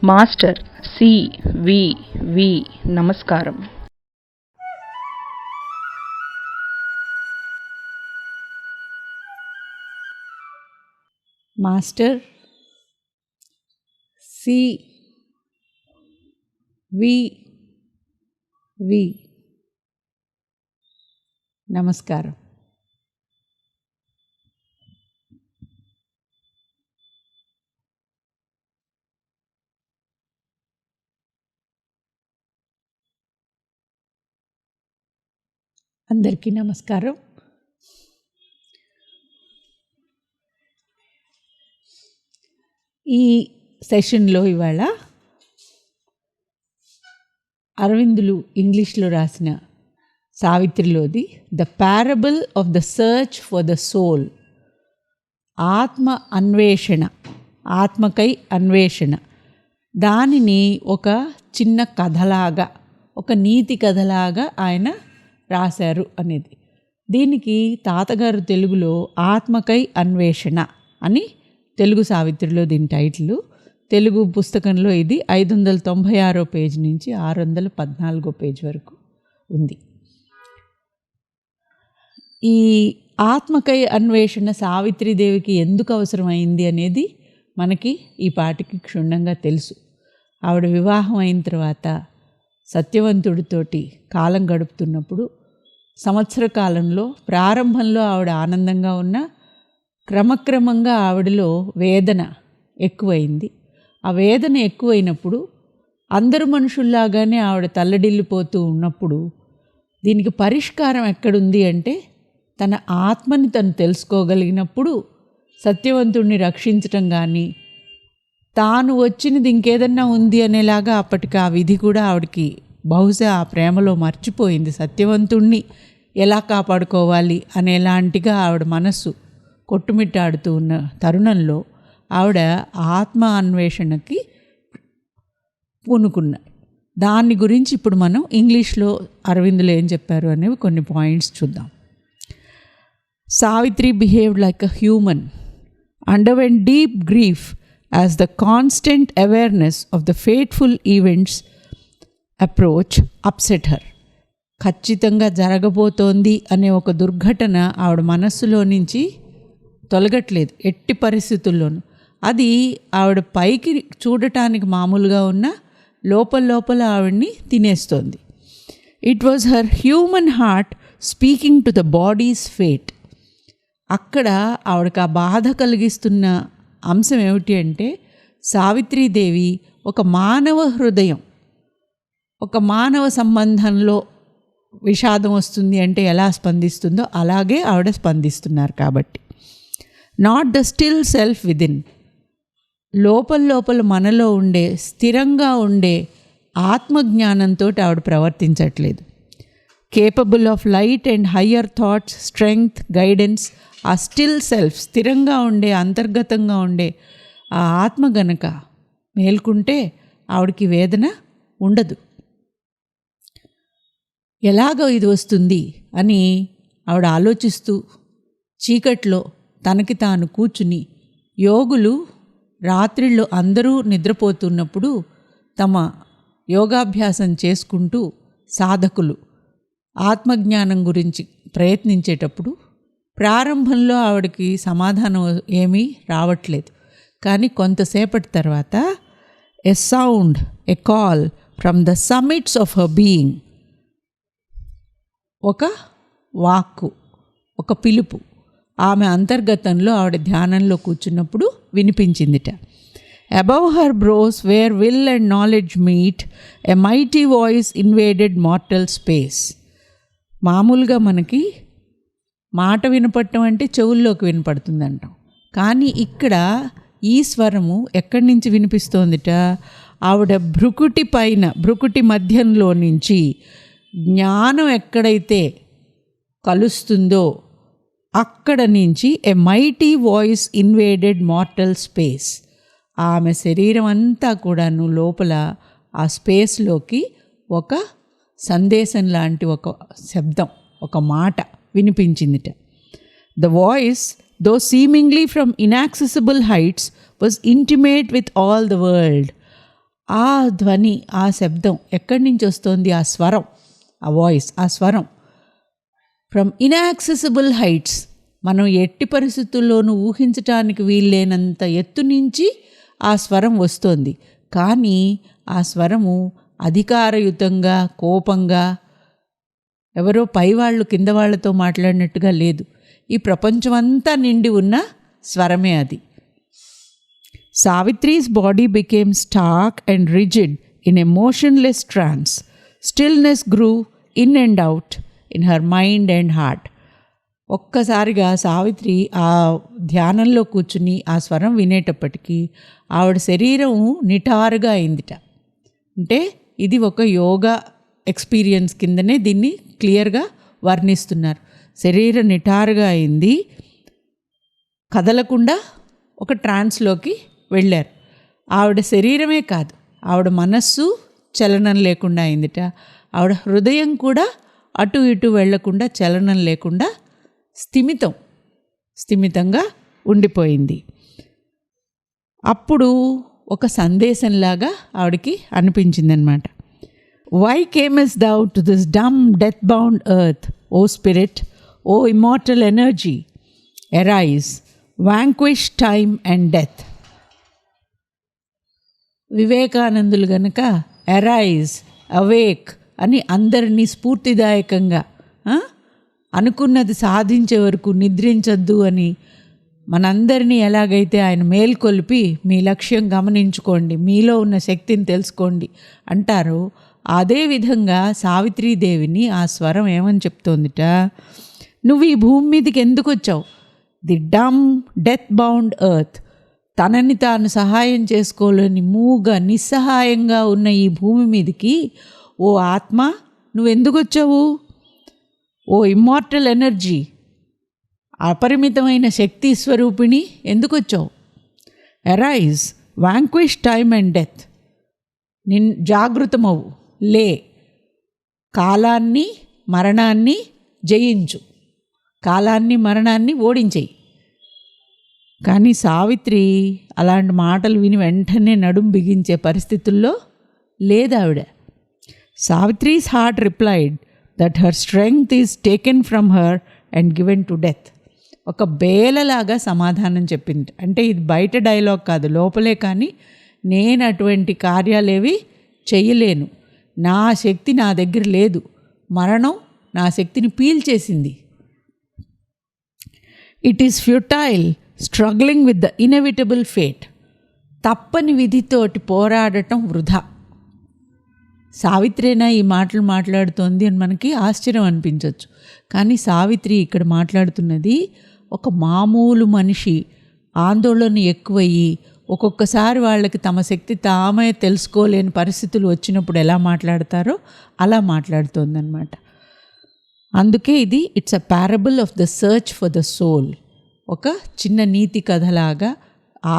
Master CVV. నమస్కారం. Master CVV. నమస్కారం. అందరికీ నమస్కారం. ఈ సెషన్లో ఇవాళ అరవిందులు ఇంగ్లీష్లో రాసిన సావిత్రిలోది the parable of the search for the soul, ఆత్మ అన్వేషణ, ఆత్మకై అన్వేషణ, దానిని ఒక చిన్న కథలాగా, ఒక నీతి కథలాగా ఆయన రాశారు అనేది. దీనికి తాతగారు తెలుగులో ఆత్మకై అన్వేషణ అని తెలుగు సావిత్రిలో దీని టైటిల్. తెలుగు పుస్తకంలో ఇది 596 పేజీ నుంచి 614 పేజీ వరకు ఉంది. ఈ ఆత్మకై అన్వేషణ సావిత్రీదేవికి ఎందుకు అవసరమైంది అనేది మనకి ఈ పాటికి క్షుణ్ణంగా తెలుసు. ఆవిడ వివాహం అయిన తర్వాత సత్యవంతుడితోటి కాలం గడుపుతున్నప్పుడు సంవత్సర కాలంలో ప్రారంభంలో ఆవిడ ఆనందంగా ఉన్న క్రమక్రమంగా ఆవిడలో వేదన ఎక్కువైంది. ఆ వేదన ఎక్కువైనప్పుడు అందరు మనుషుల్లాగానే ఆవిడ తల్లడిల్లిపోతూ ఉన్నప్పుడు దీనికి పరిష్కారం ఎక్కడుంది అంటే తన ఆత్మని తను తెలుసుకోగలిగినప్పుడు సత్యవంతుడిని రక్షించటం కానీ, తాను వచ్చినది ఇంకేదన్నా ఉంది అనేలాగా అప్పటికి ఆ విధి కూడా ఆవిడకి బహుశా ఆ ప్రేమలో మర్చిపోయింది. సత్యవంతుణ్ణి ఎలా కాపాడుకోవాలి అనేలాంటిగా ఆవిడ మనస్సు కొట్టుమిట్టాడుతూ ఉన్న తరుణంలో ఆవిడ ఆత్మ అన్వేషణకి పూనుకున్నారు. దాని గురించి ఇప్పుడు మనం ఇంగ్లీష్లో అరవిందులు ఏం చెప్పారు అనేవి కొన్ని పాయింట్స్ చూద్దాం. Savitri behaved like a human, underwent deep grief as the constant awareness of the fateful events approach upset her. ఖచ్చితంగా జరగబోతోంది అనే ఒక దుర్ఘటన ఆవిడ మనస్సులో నుంచి తొలగట్లేదు ఎట్టి పరిస్థితుల్లోనూ. అది ఆవిడ పైకి చూడటానికి మామూలుగా ఉన్న లోపల ఆవిడ్ని తినేస్తోంది. It was her human heart speaking to the body's fate. అక్కడ ఆవిడకి ఆ బాధ కలిగిస్తున్న అంశం ఏమిటి అంటే సావిత్రీదేవి ఒక మానవ హృదయం, ఒక మానవ సంబంధంలో విషాదం వస్తుంది అంటే ఎలా స్పందిస్తుందో అలాగే ఆవిడ స్పందిస్తున్నారు. కాబట్టి not the still self within, లోపల మనలో ఉండే స్థిరంగా ఉండే ఆత్మజ్ఞానంతో ఆవిడ ప్రవర్తించట్లేదు. Capable of light and higher thoughts, strength, guidance, ఆ స్టిల్ సెల్ఫ్, స్థిరంగా ఉండే అంతర్గతంగా ఉండే ఆ ఆత్మ గనక మేల్కుంటే ఆవిడకి వేదన ఉండదు. ఎలాగో ఇది వస్తుంది అని ఆవిడ ఆలోచిస్తూ చీకట్లో తనకి తాను కూర్చుని, యోగులు రాత్రిళ్ళు అందరూ నిద్రపోతున్నప్పుడు తమ యోగాభ్యాసం చేసుకుంటూ సాధకులు ఆత్మజ్ఞానం గురించి ప్రయత్నించేటప్పుడు ప్రారంభంలో ఆవిడకి సమాధానం ఏమీ రావట్లేదు. కానీ కొంతసేపటి తర్వాత a sound, a call from the summits of her being, ఒక వాక్కు, ఒక పిలుపు ఆమె అంతర్గతంలో ఆవిడ ధ్యానంలో కూర్చున్నప్పుడు వినిపించిందిట. Above her brows where will and knowledge meet, a mighty voice invaded mortal space. మామూలుగా మనకి మాట వినపడటం అంటే చెవుల్లోకి వినపడుతుంది అంటాం. కానీ ఇక్కడ ఈ స్వరము ఎక్కడి నుంచి వినిపిస్తోందిట? ఆవిడ భ్రుకుటి పైన, భ్రుకుటి మధ్యంలో నుంచి జ్ఞానం ఎక్కడైతే కలుస్తుందో అక్కడ నుంచి ఎ mighty voice invaded mortal space. ఆమె శరీరం అంతా కూడాను లోపల ఆ స్పేస్లోకి ఒక సందేశం లాంటి ఒక శబ్దం, ఒక మాట వినిపించిందిట. The voice, though seemingly from inaccessible heights, was intimate with all the world. ఆ ధ్వని, ఆ శబ్దం ఎక్కడి నుంచి వస్తుంది? ఆ స్వరం, ఆ వాయిస్, ఆ స్వరం ఫ్రమ్ ఇన్యాక్సెసిబుల్ హైట్స్, మనం ఎట్టి పరిస్థితుల్లోనూ ఊహించటానికి వీల్లేనంత ఎత్తు నుంచి ఆ స్వరం వస్తోంది. కానీ ఆ స్వరము అధికారయుతంగా, కోపంగా, ఎవరో పైవాళ్ళు కింద వాళ్ళతో మాట్లాడినట్టుగా లేదు. ఈ ప్రపంచమంతా నిండి ఉన్న స్వరమే అది. Savitri's body became stark and rigid in a motionless trance. Stillness grew in and out in her mind and heart. ఒక్కసారిగా సావిత్రి ఆ ధ్యానంలో కూర్చుని ఆ స్వరం వినేటప్పటికీ ఆవిడ శరీరం నిటారుగా అయిందిట. అంటే ఇది ఒక యోగా ఎక్స్పీరియన్స్ కిందనే దీన్ని క్లియర్గా వర్ణిస్తున్నారు. శరీరం నిటారుగా అయింది, కదలకుండా ఒక ట్రాన్స్లోకి వెళ్ళారు. ఆవిడ శరీరమే కాదు, ఆవిడ మనస్సు చలనం లేకుండా అయిందిట. ఆవిడ హృదయం కూడా అటు ఇటు వెళ్లకుండా, చలనం లేకుండా స్థిమితంగా ఉండిపోయింది. అప్పుడు ఒక సందేశంలాగా ఆవిడకి అనిపించిందనమాట. Why camest thou to this dumb death-bound earth, O spirit, O immortal energy? Arise, vanquish time and death. వివేకానందులు గనక అరైజ్, అవేక్ అని అందరినీ స్ఫూర్తిదాయకంగా అనుకున్నది సాధించే వరకు నిద్రించొద్దు అని మనందరినీ ఎలాగైతే ఆయన మేల్కొల్పి మీ లక్ష్యం గమనించుకోండి, మీలో ఉన్న శక్తిని తెలుసుకోండి అంటారో, అదేవిధంగా సావిత్రీదేవిని ఆ స్వరం ఏమని చెప్తోందిట, నువ్వు ఈ భూమి మీదకి ఎందుకు వచ్చావు? The dumb deathbound earth, తనని తాను సహాయం చేసుకోలేని మూగ నిస్సహాయంగా ఉన్న ఈ భూమి మీదకి ఓ ఆత్మ నువ్వెందుకు వచ్చావు? ఓ ఇమ్మార్టల్ ఎనర్జీ, అపరిమితమైన శక్తి స్వరూపిణి ఎందుకు వచ్చావు? అరైజ్, వాంక్విష్ టైమ్ అండ్ డెత్, జాగృతమవు, లే, కాలాన్ని మరణాన్ని జయించు, కాలాన్ని మరణాన్ని ఓడించేయి. కానీ సావిత్రి అలాంటి మాటలు విని వెంటనే నడుం బిగించే పరిస్థితుల్లో లేదావిడ. Savitri's heart replied that her strength is taken from her and given to death. ఒక బేలలాగా సమాధానం చెప్పింది. అంటే ఇది బయట డైలాగ్ కాదు, లోపలే. కానీ నేను అటువంటి కార్యాలేవి చెయ్యలేను, నా శక్తి నా దగ్గర లేదు, మరణం నా శక్తిని పీల్చేసింది. It is futile struggling with the inevitable fate. తప్పని విధితోటి పోరాడటం వృధా. సావిత్రేనా ఈ మాటలు మాట్లాడుతోంది అని మనకి ఆశ్చర్యం అనిపించవచ్చు. కానీ సావిత్రి ఇక్కడ మాట్లాడుతున్నది ఒక మామూలు మనిషి ఆందోళన ఎక్కువయ్యి ఒక్కొక్కసారి వాళ్ళకి తమ శక్తి తామే తెలుసుకోలేని పరిస్థితులు వచ్చినప్పుడు ఎలా మాట్లాడతారో అలా మాట్లాడుతోందన్నమాట. అందుకే ఇది it's a parable of the search for the soul. ఒక చిన్న నీతి కథలాగా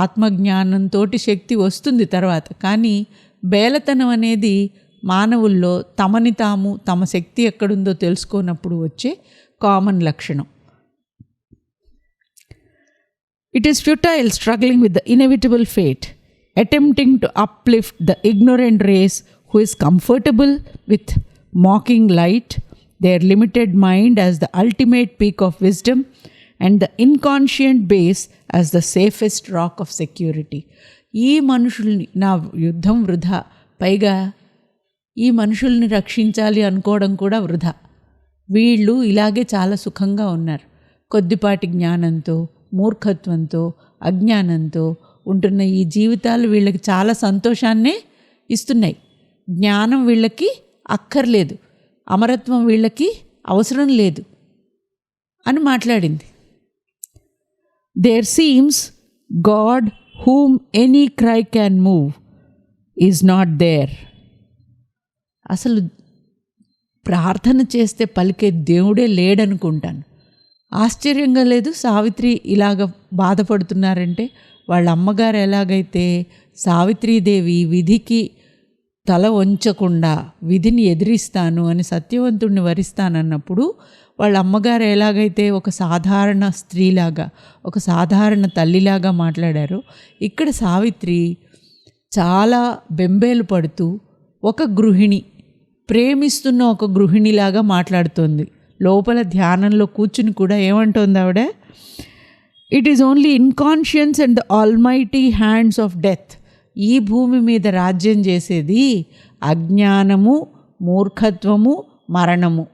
ఆత్మజ్ఞానంతో శక్తి వస్తుంది తర్వాత. కానీ బేలతనం అనేది మానవుల్లో తమని తాము తమ శక్తి ఎక్కడుందో తెలుసుకోనప్పుడు వచ్చే కామన్ లక్షణం. It is futile struggling with the inevitable fate, attempting to uplift the ignorant race who is comfortable with mocking light, their limited mind as the ultimate peak of wisdom, and the inconscient base as the safest rock of security. ఈ మనుషుల్ని నా యుద్ధం వృధా, పైగా ఈ మనుషుల్ని రక్షించాలి అనుకోవడం కూడా వృధా. వీళ్ళు ఇలాగే చాలా సుఖంగా ఉన్నారు. కొద్దిపాటి జ్ఞానంతో, మూర్ఖత్వంతో, అజ్ఞానంతో ఉంటున్న ఈ జీవితాలు వీళ్ళకి చాలా సంతోషాన్నే ఇస్తున్నాయి. జ్ఞానం వీళ్ళకి అక్కర్లేదు, అమరత్వం వీళ్ళకి అవసరం లేదు అని మాట్లాడింది. There seems god whom any cry can move is not there. అసలు ప్రార్థన చేస్తే పలికే దేవుడే లేడనుకుంటాను. ఆశ్చర్యంగా లేదు సావిత్రి ఇలాగ బాధపడుతున్నారంటే? వాళ్ళ అమ్మగారు ఎలాగైతే సావిత్రీదేవి విధికి తల వంచకుండా విధిని ఎదిరిస్తాను అని సత్యవంతుడిని వరిస్తానన్నప్పుడు వాళ్ళ అమ్మగారు ఎలాగైతే ఒక సాధారణ స్త్రీలాగా, ఒక సాధారణ తల్లిలాగా మాట్లాడారో, ఇక్కడ సావిత్రి చాలా బెంబేలు పడుతూ ఒక గృహిణి, ప్రేమిస్తున్న ఒక గృహిణిలాగా మాట్లాడుతోంది. లోపల ధ్యానంలో కూర్చుని కూడా ఏమంటోంది ఆవిడ? It is only inconscience and the almighty hands of death. ఈ భూమి మీద రాజ్యం చేసేది అజ్ఞానము, మూర్ఖత్వము, మరణము.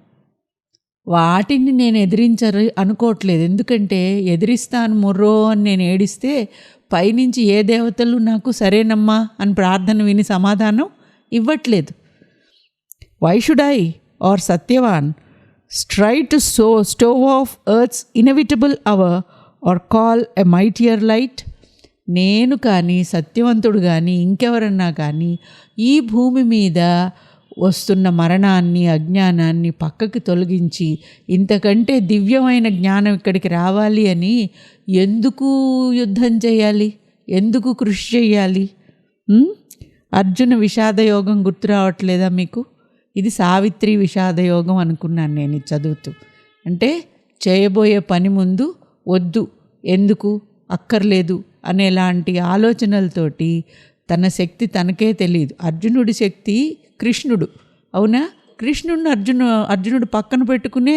వాటిని నేను అనుకోవట్లేదు. ఎందుకంటే ఎదిరిస్తాను మొర్రో అని నేను ఏడిస్తే పైనుంచి ఏ దేవతలు నాకు సరేనమ్మా అని ప్రార్థన విని సమాధానం ఇవ్వట్లేదు. Why should I or Satyavan strive to stove off earth's inevitable hour or call a mightier light? నేను కానీ సత్యవంతుడు కానీ ఇంకెవరన్నా కానీ ఈ భూమి మీద వస్తున్న మరణాన్ని, అజ్ఞానాన్ని పక్కకి తొలగించి ఇంతకంటే దివ్యమైన జ్ఞానం ఇక్కడికి రావాలి అని ఎందుకు యుద్ధం చేయాలి? ఎందుకు కృషి చేయాలి? అర్జున విషాదయోగం గుర్తు రావట్లేదా మీకు? ఇది సావిత్రి విషాదయోగం అనుకున్నాను నేను చదువుతూ. అంటే చేయబోయే పని ముందు వద్దు, ఎందుకు, అక్కర్లేదు అనేలాంటి ఆలోచనలతోటి తన శక్తి తనకే తెలియదు. అర్జునుడి శక్తి కృష్ణుడు, అవునా? అర్జునుడు పక్కన పెట్టుకునే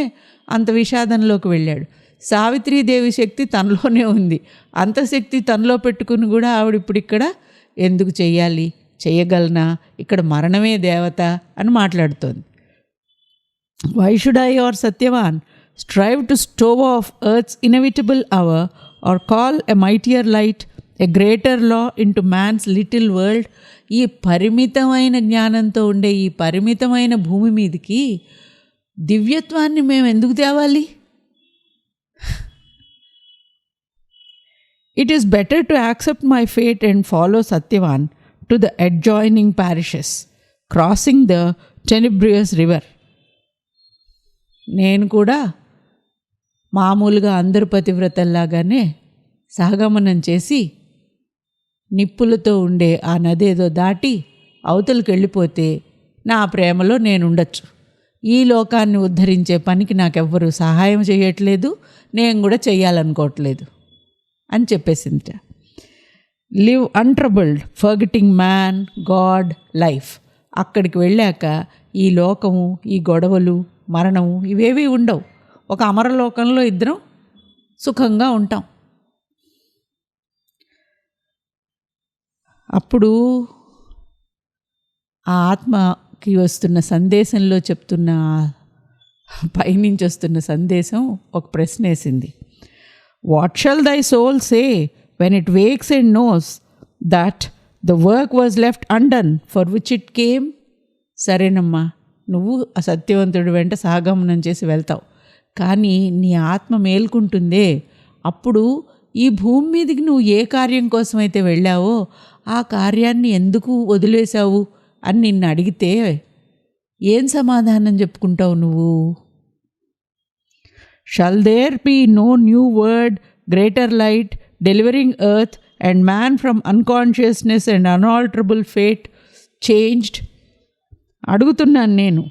అంత విషాదంలోకి వెళ్ళాడు. సావిత్రీదేవి శక్తి తనలోనే ఉంది. అంత శక్తి తనలో పెట్టుకుని కూడా ఆవిడ ఇప్పుడు ఇక్కడ ఎందుకు చెయ్యాలి, చేయగలనా, ఇక్కడ మరణమే దేవత అని మాట్లాడుతోంది. Why should I or Satyavan strive to stave off earth's inevitable hour or call a mightier light a greater law into man's little world? ఈ పరిమితమైన జ్ఞానంతో ఉండే ఈ పరిమితమైన భూమి మీదకి దివ్యత్వాన్ని మేము ఎందుకు తేవాలి? It is better to accept my fate and follow Satyavan to the adjoining parishes, crossing the Tenebrious river. నేను కూడా మామూలుగా అందరు పతివ్రతల్లాగానే సహగమనం చేసి నిప్పులతో ఉండే ఆ నదేదో దాటి అవతలికి వెళ్ళిపోతే నా ప్రేమలో నేనుండొచ్చు. ఈ లోకాన్ని ఉద్ధరించే పనికి నాకెవ్వరూ సహాయం చేయట్లేదు, నేను కూడా చెయ్యాలనుకోవట్లేదు అని చెప్పేసిందిట. Live untroubled forgetting man, god, life. అక్కడికి వెళ్ళాక ఈ లోకము, ఈ గొడవలు, మరణము ఇవేవి ఉండవు. ఒక అమరలోకంలో ఇద్దరం సుఖంగా ఉంటాం. అప్పుడు ఆ ఆత్మకి వస్తున్న సందేశంలో చెప్తున్న, పైనుంచి వస్తున్న సందేశం ఒక ప్రశ్న వేసింది. What shall thy soul say when it wakes and knows that the work was left undone for which it came? సరేనమ్మా, నువ్వు అసత్యవంతుడి వెంట సహగమనం చేసి వెళ్తావు, కానీ నీ ఆత్మ మేల్కుంటుందే. అప్పుడు ఈ భూమి మీదకి నువ్వు ఏ కార్యం కోసమైతే వెళ్ళావో ఆ కార్యాన్ని ఎందుకు వదిలేశావు అని నిన్ను అడిగితే ఏం సమాధానం చెప్పుకుంటావు నువ్వు? Shall there be no new word, greater light, delivering earth and man from unconsciousness and unalterable fate changed? అడుగుతున్నాను నేను.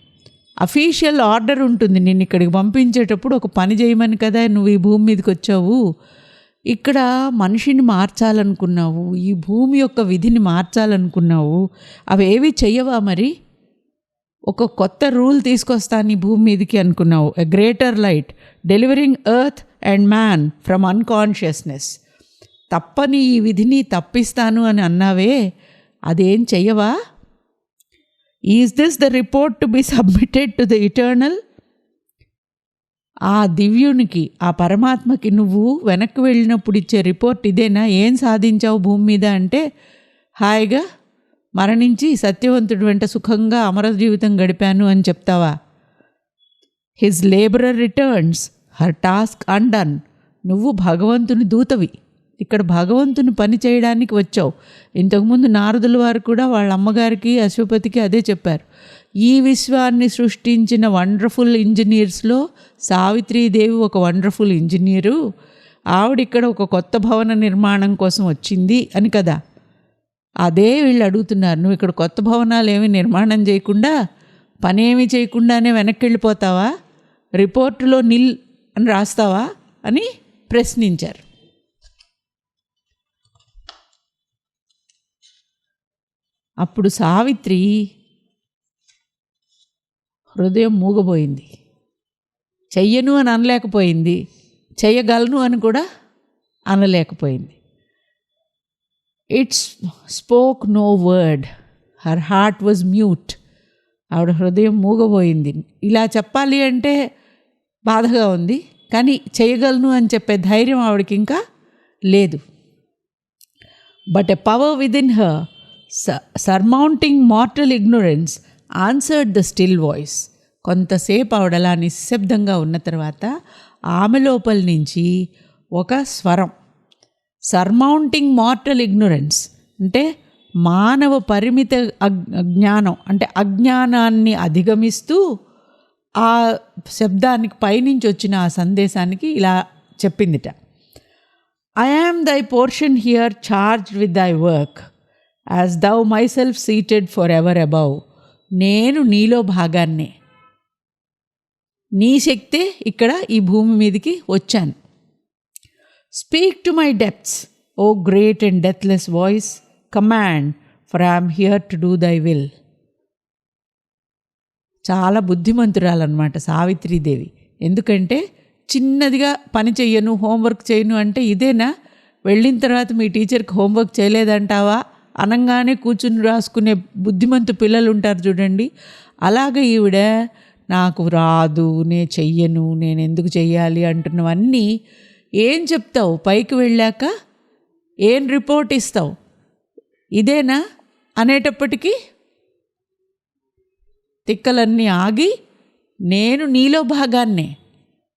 అఫీషియల్ ఆర్డర్ ఉంటుంది, నిన్ను ఇక్కడికి పంపించేటప్పుడు ఒక పని చేయమని కదా నువ్వు ఈ భూమి మీదకి వచ్చావు. ఇక్కడ మనిషిని మార్చాలనుకున్నావు, ఈ భూమి యొక్క విధిని మార్చాలనుకున్నావు, అవేవి చెయ్యవా? మరి ఒక కొత్త రూల్ తీసుకొస్తాను ఈ భూమి మీదకి అనుకున్నావు. A greater light, delivering earth and man from unconsciousness. తప్పని ఈ విధిని తప్పిస్తాను అని అన్నావే, అదేం చెయ్యవా? Is this the report to be submitted to the eternal? ఆ దివ్యునికి, ఆ పరమాత్మకి నువ్వు వెనక్కి వెళ్ళినప్పుడు ఇచ్చే రిపోర్ట్ ఇదేనా? ఏం సాధించావు భూమి మీద అంటే, హాయిగా మరణించి సత్యవంతుడి వెంట సుఖంగా అమర జీవితం గడిపాను అని చెప్తావా? His labourer returns, her task undone. నువ్వు భగవంతుని దూతవి, ఇక్కడ భగవంతుని పని చేయడానికి వచ్చావు. ఇంతకుముందు నారదుల వారు కూడా వాళ్ళ అమ్మగారికి అశ్వపతికి అదే చెప్పారు. ఈ విశ్వాన్ని సృష్టించిన వండర్ఫుల్ ఇంజనీర్స్లో సావిత్రీదేవి ఒక వండర్ఫుల్ ఇంజనీరు. ఆవిడ ఇక్కడ ఒక కొత్త భవన నిర్మాణం కోసం వచ్చింది అని కదా. అదే వీళ్ళు అడుగుతున్నారు, నువ్వు ఇక్కడ కొత్త భవనాలు ఏమీ నిర్మాణం చేయకుండా, పనేమీ చేయకుండానే వెనక్కి వెళ్ళిపోతావా? రిపోర్టులో నిల్ అని రాస్తావా అని ప్రశ్నించారు. అప్పుడు సావిత్రి హృదయం మూగబోయింది. చెయ్యను అని అనలేకపోయింది, చెయ్యగలను అని కూడా అనలేకపోయింది. Its spoke no word, her heart was mute. ఆవిడ హృదయం మూగబోయింది. ఇలా చెప్పాలి అంటే బాధగా ఉంది, కానీ చేయగలను అని చెప్పే ధైర్యం ఆవిడకి ఇంకా లేదు. But a power within her surmounting mortal ignorance answered the still voice. కొంతసేపు ఆవిడ అలా నిశ్శబ్దంగా ఉన్న తర్వాత ఆమె లోపల నుంచి ఒక స్వరం, సర్మౌంటింగ్ మార్టల్ ఇగ్నోరెన్స్ అంటే మానవ పరిమిత అజ్ఞానం, అంటే అజ్ఞానాన్ని అధిగమిస్తూ ఆ శబ్దానికి పైనుంచి వచ్చిన ఆ సందేశానికి ఇలా చెప్పిందిట. I am thy portion here charged with thy work as thou my self seated for ever above. నేను నీలో భాగాన్నే, నీ శక్తే ఇక్కడ ఈ భూమి మీదకి వచ్చాను. Speak to my depths O great and deathless voice, command for I am here to do thy will. చాలా బుద్ధిమంతురాలన్నమాట సావిత్రీదేవి. ఎందుకంటే చిన్నదిగా పని చెయ్యను, హోంవర్క్ చేయను అంటే ఇదేనా? వెళ్ళిన తర్వాత మీ టీచర్కి హోంవర్క్ చేయలేదంటావా అనంగానే కూర్చుని రాసుకునే బుద్ధిమంతు పిల్లలు ఉంటారు చూడండి. అలాగే ఈవిడ నాకు రాదు, నేను చెయ్యను, నేను ఎందుకు చెయ్యాలి అంటున్నవన్నీ ఏం చెప్తావు? పైకి వెళ్ళాక ఏం రిపోర్ట్ ఇస్తావు? ఇదేనా అనేటప్పటికీ తిక్కలన్నీ ఆగి, నేను నీలో భాగాన్నే,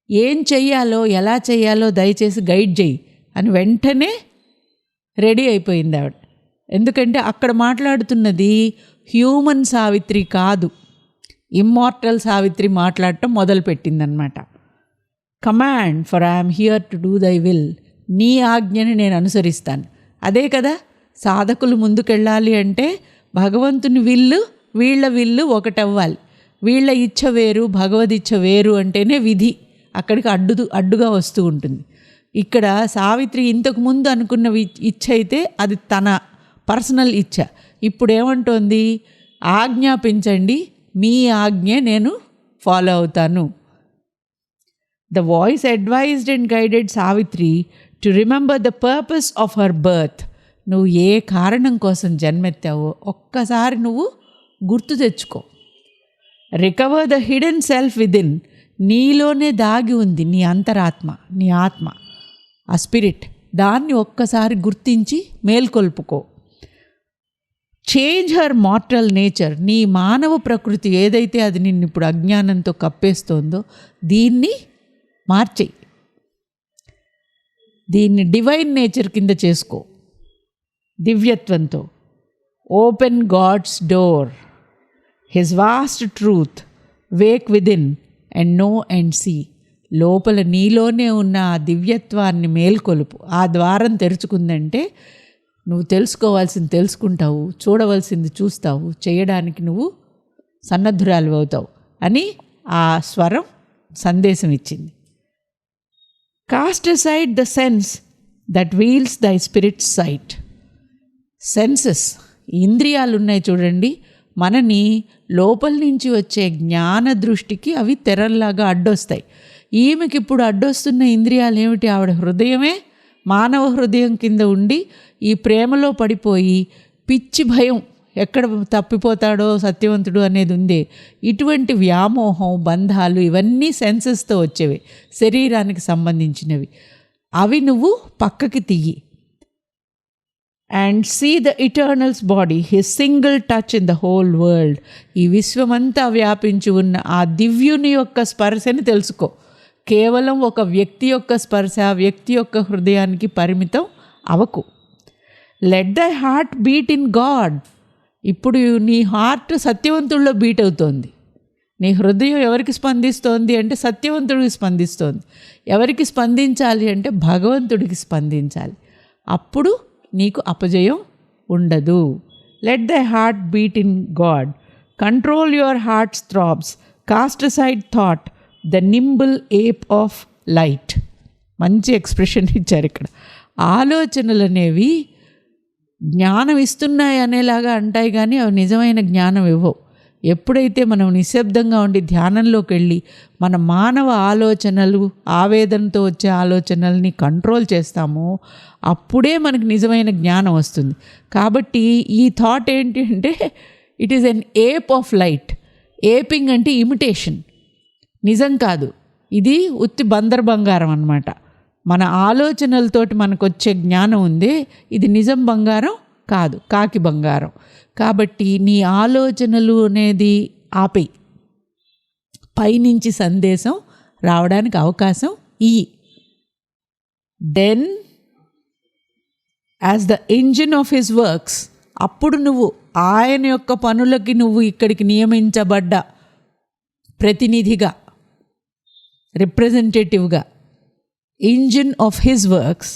ఏం చెయ్యాలో ఎలా చెయ్యాలో దయచేసి గైడ్ చేయి అని వెంటనే రెడీ అయిపోయింది ఆవిడ. ఎందుకంటే అక్కడ మాట్లాడుతున్నది హ్యూమన్ సావిత్రి కాదు, ఇమ్మార్టల్ సావిత్రి మాట్లాడటం మొదలుపెట్టిందనమాట. Command for I am here to do thy will, నీ ఆజ్ఞని నేను అనుసరిస్తాను. అదే కదా సాధకులు ముందుకెళ్ళాలి అంటే భగవంతుని విల్లు వీళ్ళ విల్లు ఒకటవ్వాలి. వీళ్ళ ఇచ్చ వేరు, భగవదిచ్ఛ వేరు అంటేనే విధి అక్కడికి అడ్డుగా వస్తూ ఉంటుంది. ఇక్కడ సావిత్రి ఇంతకు ముందు అనుకున్న ఇచ్చ అయితే అది తన పర్సనల్ ఇచ్చ. ఇప్పుడు ఏమంటోంది? ఆజ్ఞాపించండి, మీ ఆజ్ఞే నేను ఫాలో అవుతాను. The voice advised and guided Savitri to remember the purpose of her birth. నువ్వు ఏ కారణం కోసం జన్మెత్తావో ఒక్కసారి నువ్వు గుర్తు తెచ్చుకో. Recover the hidden self within, నీలోనే దాగి ఉంది నీ అంతరాత్మ, నీ ఆత్మ, ఆ స్పిరిట్, దాన్ని ఒక్కసారి గుర్తించి మేల్కొల్పుకో. చేంజ్ హర్ మార్టల్ నేచర్, నీ మానవ ప్రకృతి ఏదైతే అది నిన్ను ఇప్పుడు అజ్ఞానంతో కప్పేస్తోందో దీన్ని మార్చేయి, దీన్ని డివైన్ నేచర్ కింద చేసుకో, దివ్యత్వంతో. Open God's door, his vast truth, wake within and know and see. లోపల నీలోనే ఉన్న ఆ దివ్యత్వాన్ని మేల్కొలుపు. ఆ ద్వారం తెరుచుకుందంటే నువ్వు తెలుసుకోవాల్సింది తెలుసుకుంటావు, చూడవలసింది చూస్తావు, చేయడానికి నువ్వు సన్నద్ధురాలు అవుతావు అని ఆ స్వరం సందేశం ఇచ్చింది. Cost aside the sense that wheels దై స్పిరిట్ సైట్. సెన్సెస్, ఇంద్రియాలు ఉన్నాయి చూడండి, మనని లోపల నుంచి వచ్చే జ్ఞాన దృష్టికి అవి తెరల్లాగా అడ్డొస్తాయి. ఈమెకి ఇప్పుడు అడ్డొస్తున్న ఇంద్రియాలు ఏమిటి? ఆవిడ హృదయమే మానవ హృదయం కింద ఉండి ఈ ప్రేమలో పడిపోయి పిచ్చి భయం, ఎక్కడ తప్పిపోతాడో సత్యవంతుడు అనేది ఉంది. ఇటువంటి వ్యామోహం, బంధాలు ఇవన్నీ సెన్సెస్తో వచ్చేవి, శరీరానికి సంబంధించినవి. అవి నువ్వు పక్కకి తీయి. And see the eternal's body, his single touch in the whole world. ఈ విశ్వమంతా వ్యాపించి ఉన్న ఆ దివ్యుని యొక్క స్పర్శని తెలుసుకో. కేవలం ఒక వ్యక్తి యొక్క స్పర్శ, వ్యక్తి యొక్క హృదయానికి పరిమితం అవకు. Let thy heart beat in God. ఇప్పుడు నీ హార్ట్ సత్యవంతుల్లో బీట్ అవుతోంది. నీ హృదయం ఎవరికి స్పందిస్తోంది అంటే సత్యవంతుడికి స్పందిస్తోంది. ఎవరికి స్పందించాలి అంటే భగవంతుడికి స్పందించాలి. అప్పుడు నీకు అపజయం ఉండదు. Let thy heart beat in God, control your heart's throbs, cast aside thought, the nimble ape of light. మంచి ఎక్స్ప్రెషన్ ఇచ్చారు ఇక్కడ. ఆలోచనలు అనేవి జ్ఞానం ఇస్తున్నాయి అనేలాగా అంటాయి, కానీ అవి నిజమైన జ్ఞానం ఇవ్వవు. ఎప్పుడైతే మనం నిశ్శబ్దంగా ఉండి ధ్యానంలోకి వెళ్ళి మన మానవ ఆలోచనలు, ఆవేదనతో వచ్చే ఆలోచనల్ని కంట్రోల్ చేస్తామో అప్పుడే మనకు నిజమైన జ్ఞానం వస్తుంది. కాబట్టి ఈ థాట్ ఏంటి అంటే it is an ape of light. Aping అంటే ఇమిటేషన్, నిజం కాదు. ఇది ఉత్తి బందర్ బంగారం అన్నమాట. మన ఆలోచనలతోటి మనకు వచ్చే జ్ఞానం ఉందే, ఇది నిజం బంగారం కాదు, కాకి బంగారం. కాబట్టి నీ ఆలోచనలు అనేది ఆపేయి, పైనుంచి సందేశం రావడానికి అవకాశం ఇయ్యి. Then as the engine of his works, అప్పుడు నువ్వు ఆయన యొక్క పనులకి నువ్వు ఇక్కడికి నియమించబడ్డ ప్రతినిధిగా, రిప్రజెంటేటివ్గా, engine of his works,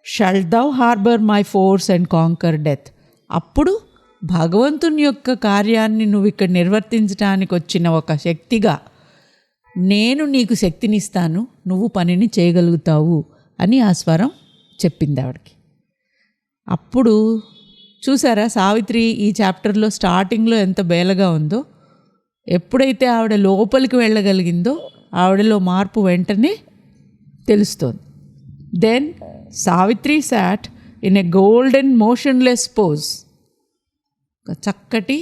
shall thou harbour my force and conquer death. అప్పుడు భగవంతుని యొక్క కార్యాన్ని నువ్వు ఇక్కడ నిర్వర్తించడానికి వచ్చిన ఒక శక్తిగా నేను నీకు శక్తినిస్తాను, నువ్వు పనిని చేయగలుగుతావు అని ఆ స్వరం చెప్పింది ఆవిడకి. అప్పుడు చూసారా సావిత్రి ఈ చాప్టర్లో స్టార్టింగ్లో ఎంత బేలగా ఉందో. ఎప్పుడైతే ఆవిడ లోపలికి వెళ్ళగలిగిందో ఆవిడలో మార్పు వెంటనే తెలుస్తోంది. Then Savitri sat in a golden motionless pose, ఒక చక్కటి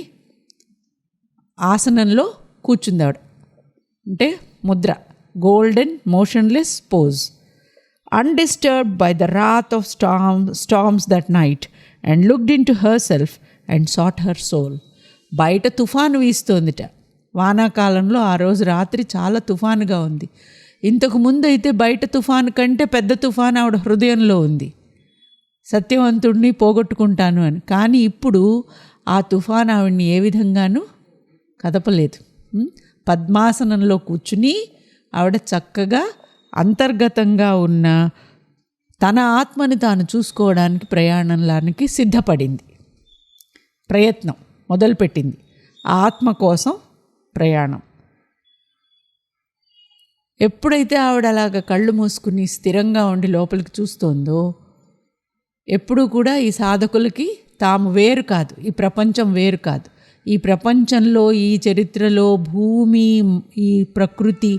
ఆసనంలో కూర్చుంది ఆవిడ, అంటే ముద్ర, golden motionless pose. Undisturbed by the wrath of storms that night and looked into herself and sat her soul. బయట తుఫాను వీస్తోందిట. వానాకాలంలో ఆ రోజు రాత్రి చాలా తుఫానుగా ఉంది. ఇంతకు ముందు అయితే బయట తుఫాను కంటే పెద్ద తుఫాను ఆవిడ హృదయంలో ఉంది, సత్యవంతుడిని పోగొట్టుకుంటాను అని. కానీ ఇప్పుడు ఆ తుఫాను ఆవిడ్ని ఏ విధంగానూ కదపలేదు. పద్మాసనంలో కూర్చుని ఆవిడ చక్కగా అంతర్గతంగా ఉన్న తన ఆత్మని తాను చూసుకోవడానికి ప్రయాణంలానికి సిద్ధపడింది, ప్రయత్నం మొదలుపెట్టింది. ఆత్మ కోసం ప్రయాణం. ఎప్పుడైతే ఆవిడ అలాగ కళ్ళు మూసుకుని స్థిరంగా ఉండి లోపలికి చూస్తోందో, ఎప్పుడూ కూడా ఈ సాధకులకి తాము వేరు కాదు, ఈ ప్రపంచం వేరు కాదు. ఈ ప్రపంచంలో, ఈ చరిత్రలో భూమి, ఈ ప్రకృతి,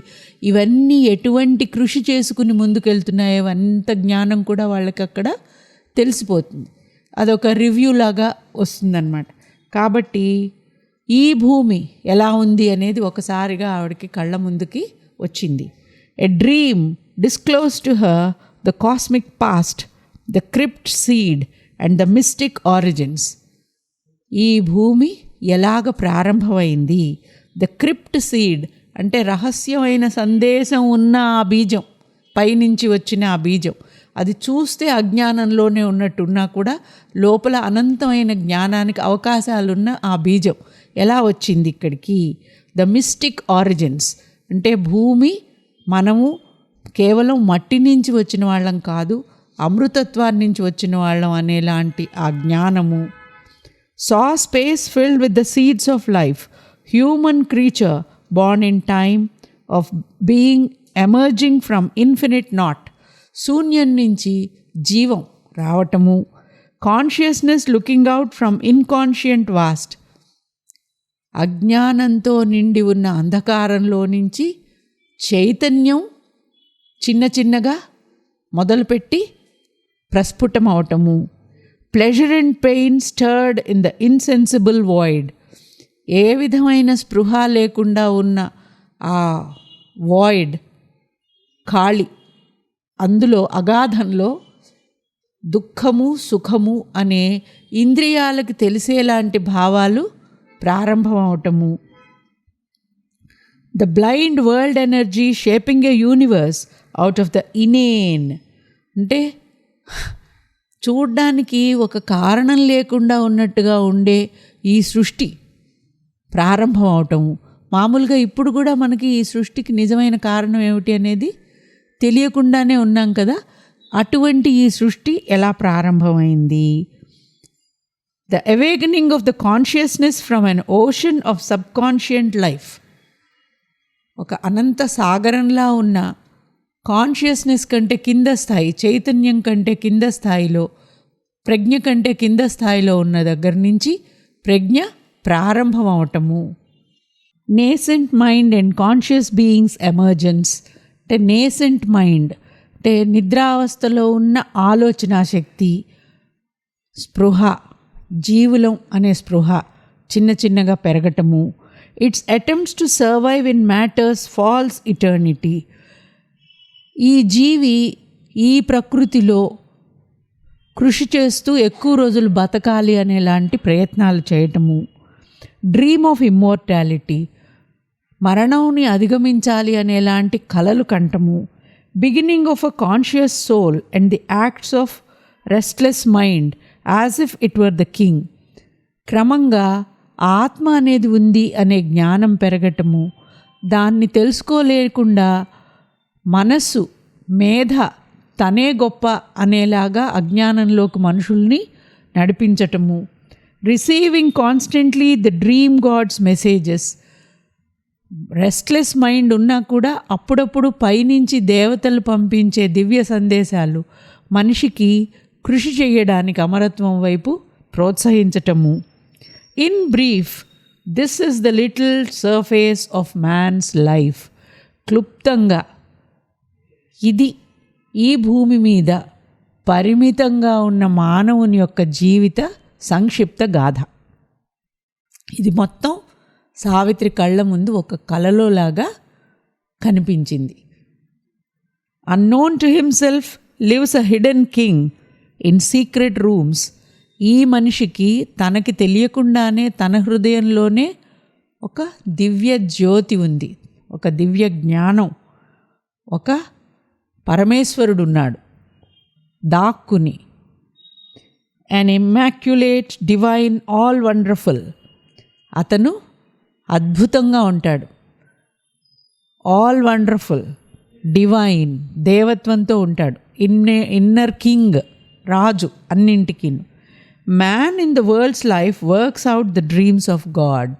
ఇవన్నీ ఎటువంటి కృషి చేసుకుని ముందుకెళ్తున్నాయో అంత జ్ఞానం కూడా వాళ్ళకి అక్కడ తెలిసిపోతుంది. అదొక రివ్యూ లాగా వస్తుందన్నమాట. కాబట్టి ఈ భూమి ఎలా ఉంది అనేది ఒకసారిగా ఆవిడకి కళ్ళ ముందుకి వచ్చింది. A dream disclose to her the cosmic past, the crypt seed and the mystic origins. ఈ భూమి ఎలాగ ప్రారంభమైంది, ద క్రిప్ట్ సీడ్ అంటే రహస్యమైన సందేశం ఉన్న ఆ బీజం, పైనుంచి వచ్చిన ఆ బీజం, అది చూస్తే అజ్ఞానంలోనే ఉన్నట్టున్నా కూడా లోపల అనంతమైన జ్ఞానానికి అవకాశాలున్న ఆ బీజం ఎలా వచ్చింది ఇక్కడికి. ద మిస్టిక్ ఆరిజిన్స్ అంటే భూమి, మనము కేవలం మట్టి నుంచి వచ్చిన వాళ్ళం కాదు, అమృతత్వాన్ని నుంచి వచ్చిన వాళ్ళం అనేలాంటి ఆ జ్ఞానము. saw space filled with the seeds of life, human creature born in time of being emerging from infinite naught. శూన్యం నుంచి జీవం రావటము, consciousness looking out from inconscient vast. అజ్ఞానంతో నిండి ఉన్న అంధకారంలో నుంచి చైతన్యం చిన్న చిన్నగా మొదలుపెట్టి ప్రస్ఫుటమవటము. Pleasure and pain stirred in the insensible void. ఏ విధమైన స్పృహ లేకుండా ఉన్న ఆ వాయిడ్, ఖాళీ, అందులో అగాధంలో దుఃఖము సుఖము అనే ఇంద్రియాలకు తెలిసేలాంటి భావాలు ప్రారంభమవటము. The blind world energy shaping a universe out of the inane అంటే చూడ్డానికి ఒక కారణం లేకుండా ఉన్నట్టుగా ఉండే ఈ సృష్టి ప్రారంభం అవటము. మామూలుగా ఇప్పుడు కూడా మనకి ఈ సృష్టికి నిజమైన కారణం ఏమిటి అనేది తెలియకుండానే ఉన్నాం కదా. అటువంటి ఈ సృష్టి ఎలా ప్రారంభమైంది. The awakening of the consciousness from an ocean of subconscient life. ఒక అనంత సాగరంలా ఉన్న కాన్షియస్నెస్ కంటే కింద స్థాయి, చైతన్యం కంటే కింద స్థాయిలో ప్రజ్ఞ కంటే కింద స్థాయిలో ఉన్న దగ్గర నుంచి ప్రజ్ఞ ప్రారంభం అవటము. Nascent mind and conscious beings emergence. అంటే నేసెంట్ మైండ్ అంటే నిద్రావస్థలో ఉన్న ఆలోచనా శక్తి, స్పృహ, జీవులం అనే స్పృహ చిన్న చిన్నగా పెరగటము. Its attempts to survive in matter's false eternity. ఈ జీవి ఈ ప్రకృతిలో కృషి చేస్తూ ఎక్కువ రోజులు బతకాలి అనేలాంటి ప్రయత్నాలు చేయటము. డ్రీమ్ ఆఫ్ ఇమ్మోర్టాలిటీ, మరణంని అధిగమించాలి అనేలాంటి కలలు కంటము. Beginning of a conscious soul and the acts of restless mind as if it were the king. క్రమంగా ఆత్మ అనేది ఉంది అనే జ్ఞానం పెరగటము. దాన్ని తెలుసుకోలేకుండా మనస్సు, మేధ తనే గొప్ప అనేలాగా అజ్ఞానంలోకి మనుషుల్ని నడిపించటము. Receiving constantly the dream gods messages. Restless mind ఉన్నా కూడా అప్పుడప్పుడు పైనుంచి దేవతలు పంపించే దివ్య సందేశాలు మనిషికి కృషి చేయడానికి అమరత్వం వైపు ప్రోత్సహించటము. In brief, this is the little surface of man's life. క్లుప్తంగా ఇది ఈ భూమి మీద పరిమితంగా ఉన్న మానవుని యొక్క జీవిత సంక్షిప్త గాథ. ఇది మొత్తం సావిత్రి కళ్ళ ముందు ఒక కలలోలాగా కనిపించింది. Unknown to himself lives a hidden king in secret rooms. ఈ మనిషికి తనకి తెలియకుండానే తన హృదయంలోనే ఒక దివ్య జ్యోతి ఉంది, ఒక దివ్య జ్ఞానం, ఒక పరమేశ్వరుడు ఉన్నాడు దాక్కుని. an immaculate, divine, all wonderful. అతను అద్భుతంగా ఉంటాడు. ఆల్ వండర్ఫుల్, డివైన్, దేవత్వంతో ఉంటాడు. ఇన్నర్ కింగ్, రాజు అన్నింటికి. Man in the world's life works out the dreams of God.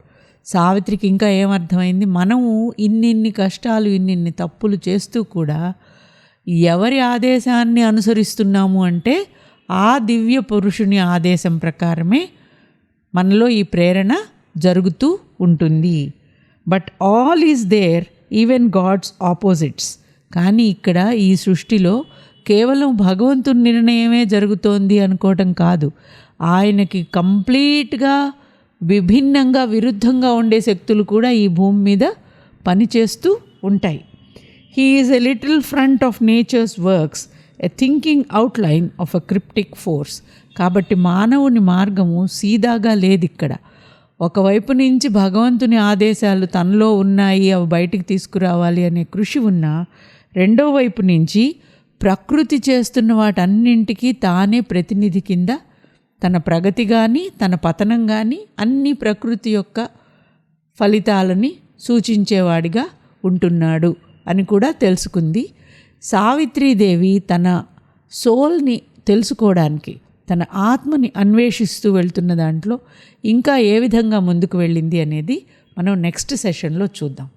సావిత్రికి ఇంకా ఏమర్థమైంది? మనము ఇన్నిన్ని కష్టాలు, ఇన్నిన్ని తప్పులు చేస్తూ కూడా ఎవరి ఆదేశాన్ని అనుసరిస్తున్నాము అంటే ఆ దివ్య పురుషుని ఆదేశం ప్రకారమే మనలో ఈ ప్రేరణ జరుగుతూ ఉంటుంది. But all is there, even god's opposites. కానీ ఇక్కడ ఈ సృష్టిలో కేవలం భగవంతుని నిర్ణయమే జరుగుతోంది అనుకోవటం కాదు, ఆయనకి కంప్లీట్గా విభిన్నంగా, విరుద్ధంగా ఉండే శక్తులు కూడా ఈ భూమి మీద పనిచేస్తూ ఉంటాయి. He is a little front of nature's works, a thinking outline of a cryptic force. కాబట్టి మానవుని మార్గము సీదాగా లేదు ఇక్కడ. ఒకవైపు నుంచి భగవంతుని ఆదేశాలు తనలో ఉన్నాయి, అవి బయటికి తీసుకురావాలి అనే కృషి ఉన్నా, రెండో వైపు నుంచి ప్రకృతి చేస్తున్న వాటన్నింటికీ తానే ప్రతినిధి కింద తన ప్రగతి కానీ తన పతనం కానీ అన్ని ప్రకృతి యొక్క ఫలితాలని సూచించేవాడిగా ఉంటున్నాడు అని కూడా తెలుసుకుంది. సావిత్రీదేవి తన సోల్ని తెలుసుకోవడానికి, తన ఆత్మని అన్వేషిస్తూ వెళ్తున్న దాంట్లో ఇంకా ఏ విధంగా ముందుకు వెళ్ళింది అనేది మనం నెక్స్ట్ సెషన్లో చూద్దాం.